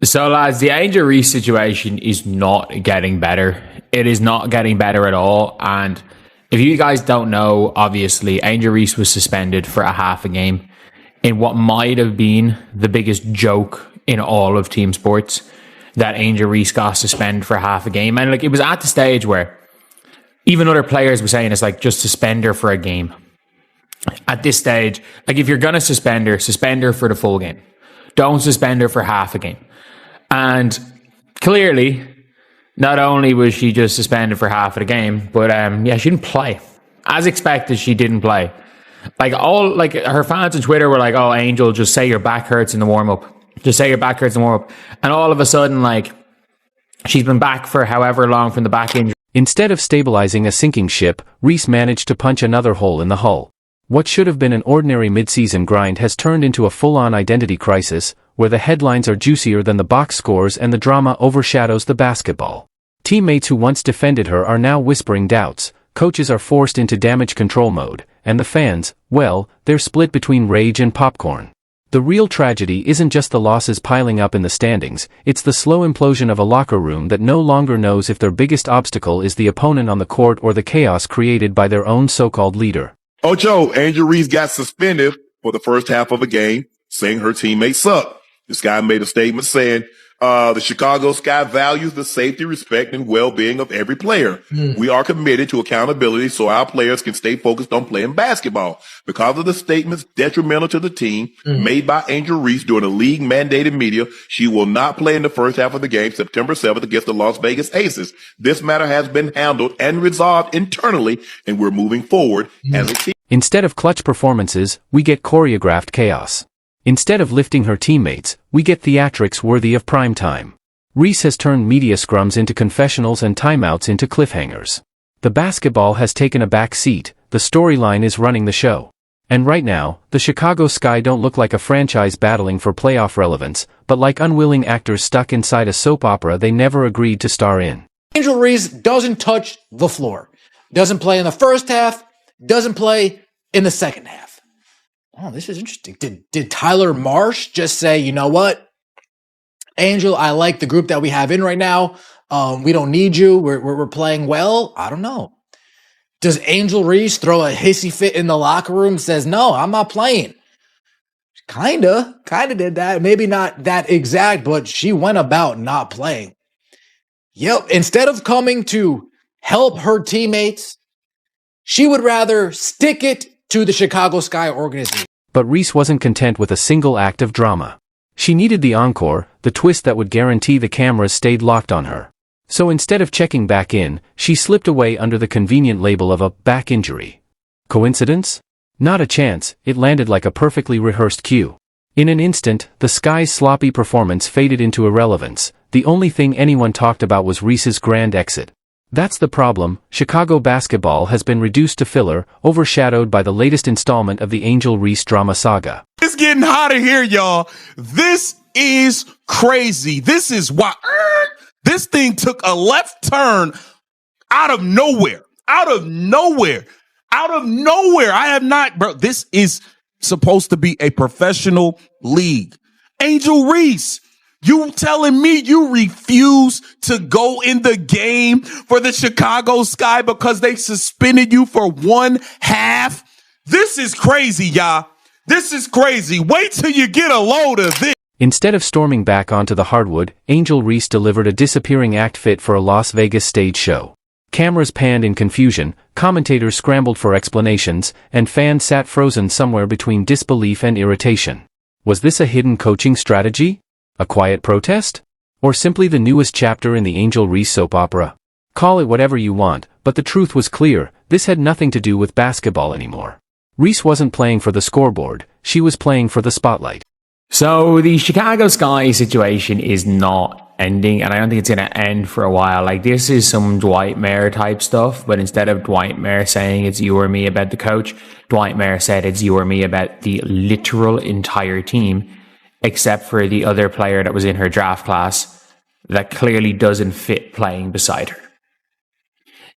So, lads, the Angel Reese situation is not getting better. It is not getting better at all. And if you guys don't know, obviously, Angel Reese was suspended for a half a game in what might have been the biggest joke in all of team sports, that Angel Reese got suspended for half a game. And like, it was at the stage where even other players were saying it's like, just suspend her for a game. At this stage, like, if you're going to suspend her for the full game. Don't suspend her for half a game. And clearly, not only was she just suspended for half of the game, but she didn't play. As expected, she didn't play. Her fans on Twitter were like, "Oh, Angel, just say your back hurts in the warm up. Just say your back hurts in the warm up." And all of a sudden, like, she's been back for however long from the back injury. Instead of stabilizing a sinking ship, Reese managed to punch another hole in the hull. What should have been an ordinary mid-season grind has turned into a full-on identity crisis, where the headlines are juicier than the box scores and the drama overshadows the basketball. Teammates who once defended her are now whispering doubts, coaches are forced into damage control mode, and the fans, well, they're split between rage and popcorn. The real tragedy isn't just the losses piling up in the standings, it's the slow implosion of a locker room that no longer knows if their biggest obstacle is the opponent on the court or the chaos created by their own so-called leader. Ocho, Angel Reese got suspended for the first half of a game, saying her teammates suck. This guy made a statement saying, the Chicago Sky values the safety, respect, and well-being of every player. We are committed to accountability so our players can stay focused on playing basketball. Because of the statements detrimental to the team made by Angel Reese during the league-mandated media, she will not play in the first half of the game, September 7th, against the Las Vegas Aces. This matter has been handled and resolved internally, and we're moving forward as a team. Instead of clutch performances, we get choreographed chaos. Instead of lifting her teammates, we get theatrics worthy of prime time. Reese has turned media scrums into confessionals and timeouts into cliffhangers. The basketball has taken a back seat, the storyline is running the show. And right now, the Chicago Sky don't look like a franchise battling for playoff relevance, but like unwilling actors stuck inside a soap opera they never agreed to star in. Angel Reese doesn't touch the floor. Doesn't play in the first half, doesn't play in the second half. Oh, this is interesting. Did Tyler Marsh just say, you know what, Angel, I like the group that we have in right now. We don't need you. We're playing well. I don't know. Does Angel Reese throw a hissy fit in the locker room? Says, no, I'm not playing. Kinda did that. Maybe not that exact, but she went about not playing. Yep. Instead of coming to help her teammates, she would rather stick it to the Chicago Sky organization. But Reese wasn't content with a single act of drama. She needed the encore, the twist that would guarantee the cameras stayed locked on her. So instead of checking back in, she slipped away under the convenient label of a back injury. Coincidence? Not a chance, it landed like a perfectly rehearsed cue. In an instant, the Sky's sloppy performance faded into irrelevance. The only thing anyone talked about was Reese's grand exit. That's the problem. Chicago basketball has been reduced to filler, overshadowed by the latest installment of the Angel Reese drama saga. It's getting hotter here, y'all. This is crazy. This is why this thing took a left turn out of nowhere. Out of nowhere. I have not, bro. This is supposed to be a professional league. Angel Reese, you telling me you refuse to go in the game for the Chicago Sky because they suspended you for one half? This is crazy, y'all. This is crazy. Wait till you get a load of this. Instead of storming back onto the hardwood, Angel Reese delivered a disappearing act fit for a Las Vegas stage show. Cameras panned in confusion, commentators scrambled for explanations, and fans sat frozen somewhere between disbelief and irritation. Was this a hidden coaching strategy? A quiet protest? Or simply the newest chapter in the Angel Reese soap opera? Call it whatever you want, but the truth was clear, this had nothing to do with basketball anymore. Reese wasn't playing for the scoreboard, she was playing for the spotlight. So the Chicago Sky situation is not ending, and I don't think it's going to end for a while. Like, this is some Dwight Mayer type stuff, but instead of Dwight Mayer saying it's you or me about the coach, Dwight Mayer said it's you or me about the literal entire team, except for the other player that was in her draft class that clearly doesn't fit playing beside her.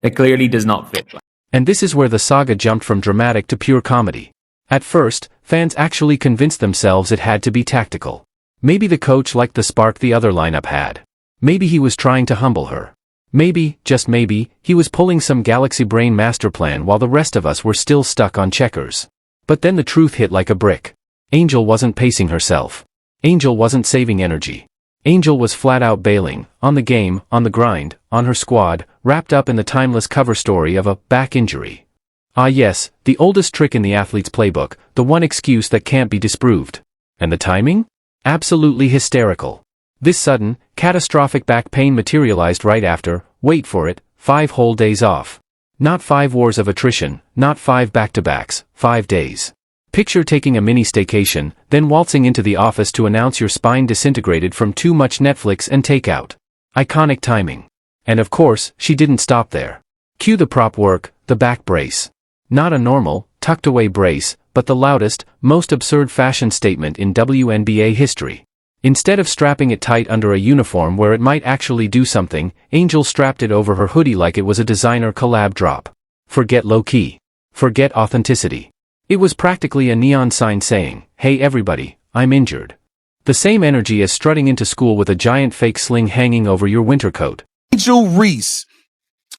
It clearly does not fit. And this is where the saga jumped from dramatic to pure comedy. At first, fans actually convinced themselves it had to be tactical. Maybe the coach liked the spark the other lineup had. Maybe he was trying to humble her. Maybe, just maybe, he was pulling some galaxy brain master plan while the rest of us were still stuck on checkers. But then the truth hit like a brick. Angel wasn't pacing herself. Angel wasn't saving energy. Angel was flat out bailing, on the game, on the grind, on her squad, wrapped up in the timeless cover story of a back injury. Ah yes, the oldest trick in the athlete's playbook, the one excuse that can't be disproved. And the timing? Absolutely hysterical. This sudden, catastrophic back pain materialized right after, wait for it, 5 whole days off. Not 5 wars of attrition, not 5 back-to-backs, 5 days. Picture taking a mini staycation, then waltzing into the office to announce your spine disintegrated from too much Netflix and takeout. Iconic timing. And of course, she didn't stop there. Cue the prop work, the back brace. Not a normal, tucked-away brace, but the loudest, most absurd fashion statement in WNBA history. Instead of strapping it tight under a uniform where it might actually do something, Angel strapped it over her hoodie like it was a designer collab drop. Forget low-key. Forget authenticity. It was practically a neon sign saying, "Hey everybody, I'm injured." The same energy as strutting into school with a giant fake sling hanging over your winter coat. Angel Reese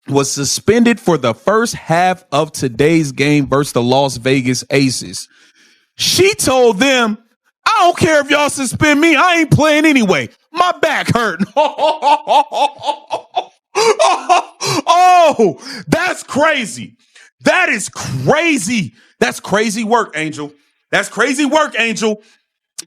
was suspended for the first half of today's game versus the Las Vegas Aces. She told them, "I don't care if y'all suspend me. I ain't playing anyway. My back hurt." Oh, that's crazy. That is crazy. That's crazy work, Angel. That's crazy work, Angel.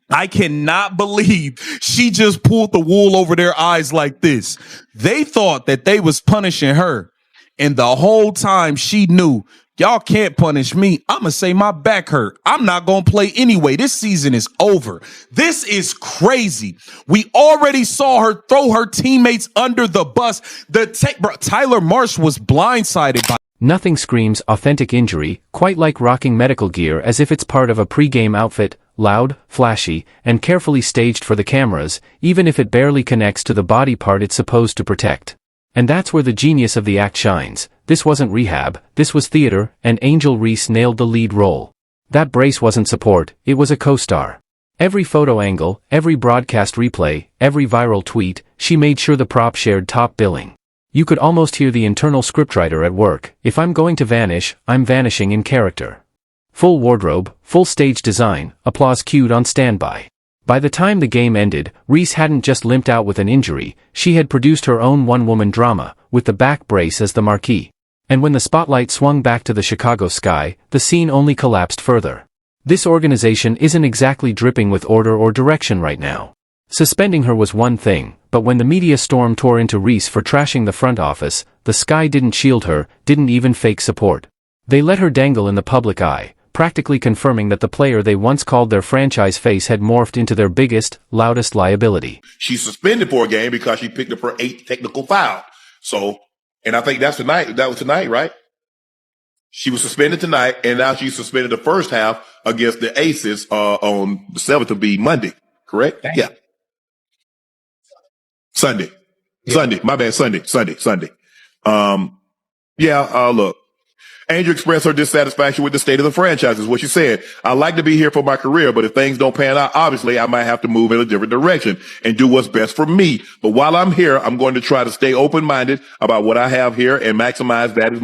I cannot believe she just pulled the wool over their eyes like this. They thought that they was punishing her. And the whole time she knew, y'all can't punish me. I'm going to say my back hurt. I'm not going to play anyway. This season is over. This is crazy. We already saw her throw her teammates under the bus. Tyler Marsh was blindsided by. Nothing screams authentic injury, quite like rocking medical gear as if it's part of a pre-game outfit, loud, flashy, and carefully staged for the cameras, even if it barely connects to the body part it's supposed to protect. And that's where the genius of the act shines. This wasn't rehab, this was theater, and Angel Reese nailed the lead role. That brace wasn't support, it was a co-star. Every photo angle, every broadcast replay, every viral tweet, she made sure the prop shared top billing. You could almost hear the internal scriptwriter at work. If I'm going to vanish, I'm vanishing in character. Full wardrobe, full stage design, applause cued on standby. By the time the game ended, Reese hadn't just limped out with an injury, she had produced her own one-woman drama, with the back brace as the marquee. And when the spotlight swung back to the Chicago sky, the scene only collapsed further. This organization isn't exactly dripping with order or direction right now. Suspending her was one thing, but when the media storm tore into Reese for trashing the front office, the sky didn't shield her, didn't even fake support. They let her dangle in the public eye, practically confirming that the player they once called their franchise face had morphed into their biggest, loudest liability. She's suspended for a game because she picked up her 8th technical foul. So, and I think that's tonight. That was tonight, right? She was suspended tonight, and now she's suspended the first half against the Aces on the 7th to be Monday, correct? Dang. Yeah. Sunday. Yeah. Sunday. My bad. Sunday. Look. Angel expressed her dissatisfaction with the state of the franchise, is what she said. "I like to be here for my career, but if things don't pan out, obviously I might have to move in a different direction and do what's best for me. But while I'm here, I'm going to try to stay open-minded about what I have here and maximize that as much."